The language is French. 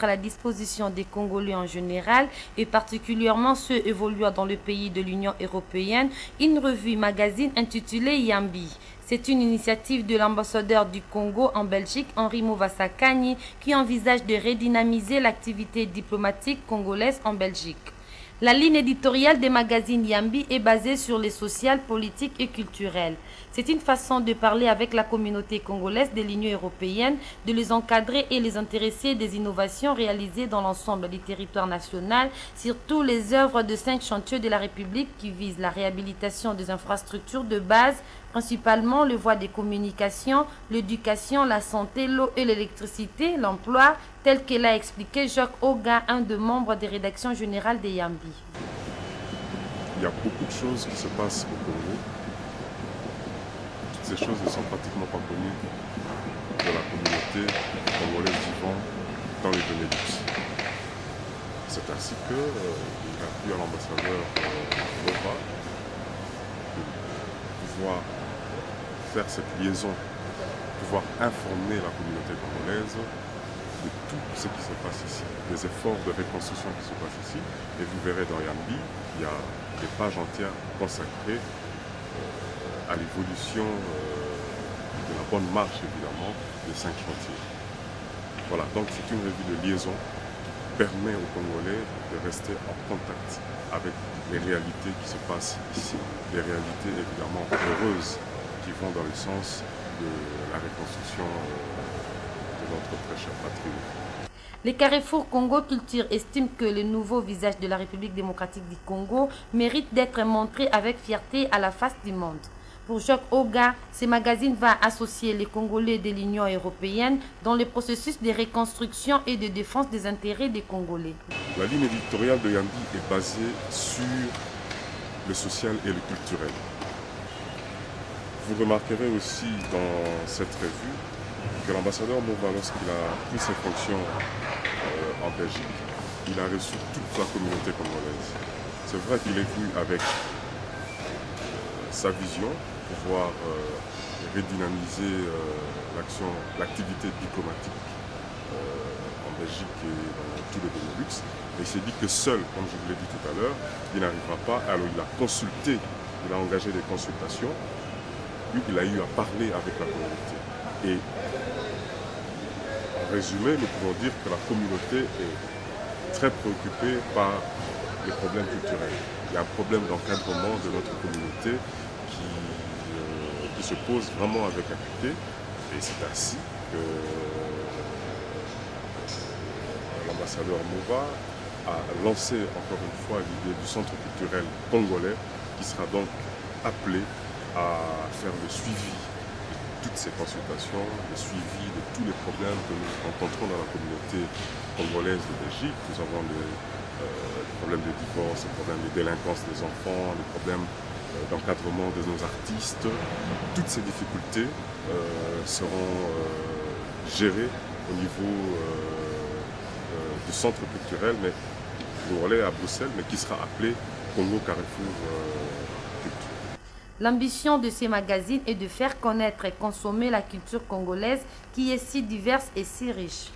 à la disposition des Congolais en général et particulièrement ceux évoluant dans le pays de l'Union européenne une revue magazine intitulée Yambi. C'est une initiative de l'ambassadeur du Congo en Belgique, Henri Movasakani, qui envisage de redynamiser l'activité diplomatique congolaise en Belgique. La ligne éditoriale des magazines Yambi est basée sur les sociales, politiques et culturelles. C'est une façon de parler avec la communauté congolaise de l'Union européenne, de les encadrer et les intéresser des innovations réalisées dans l'ensemble du territoire national, surtout les œuvres de 5 chantiers de la République qui visent la réhabilitation des infrastructures de base, principalement les voies de communication, l'éducation, la santé, l'eau et l'électricité, l'emploi, tel que l'a expliqué Jacques Oga, un des membres des rédactions générales des Yambi. Il y a beaucoup de choses qui se passent au Congo. Toutes ces choses ne sont pratiquement pas connues de la communauté congolaise vivant dans les Benelux. C'est ainsi qu'il a plu à l'ambassadeur Nova de pouvoir faire cette liaison, pouvoir informer la communauté congolaise de tout ce qui se passe ici, des efforts de reconstruction qui se passent ici. Et vous verrez dans Yambi, il y a des pages entières consacrées à l'évolution de la bonne marche, évidemment, des 5 chantiers. Voilà, donc c'est une revue de liaison qui permet aux Congolais de rester en contact avec les réalités qui se passent ici. Des réalités évidemment heureuses qui vont dans le sens de la reconstruction de notre très chère patrie. Les Carrefour Congo Culture estiment que le nouveau visage de la République démocratique du Congo mérite d'être montré avec fierté à la face du monde. Pour Jacques Oga, ce magazine va associer les Congolais de l'Union européenne dans le processus de reconstruction et de défense des intérêts des Congolais. La ligne éditoriale de Yambi est basée sur le social et le culturel. Vous remarquerez aussi dans cette revue que l'ambassadeur Mova, lorsqu'il a pris ses fonctions en Belgique, il a reçu toute la communauté congolaise. C'est vrai qu'il est venu avec sa vision, pouvoir redynamiser l'activité diplomatique en Belgique et dans tous les Benelux. Mais il s'est dit que seul, comme je vous l'ai dit tout à l'heure, il n'arrivera pas. Alors il a consulté, il a engagé des consultations, puis il a eu à parler avec la communauté. Et en résumé, nous pouvons dire que la communauté est très préoccupée par les problèmes culturels. Il y a un problème d'encadrement de notre communauté qui se pose vraiment avec acuité. Et c'est ainsi que l'ambassadeur Mova a lancé encore une fois l'idée du centre culturel congolais qui sera donc appelé à faire le suivi de toutes ces consultations, le suivi de tous les problèmes que nous rencontrons dans la communauté congolaise de Belgique. Nous avons des problèmes de divorce, des problèmes de délinquance des enfants, des problèmes d'encadrement de nos artistes. Toutes ces difficultés seront gérées au niveau du centre culturel, mais congolais à Bruxelles, mais qui sera appelé Congo Carrefour Culture. L'ambition de ces magazines est de faire connaître et consommer la culture congolaise qui est si diverse et si riche.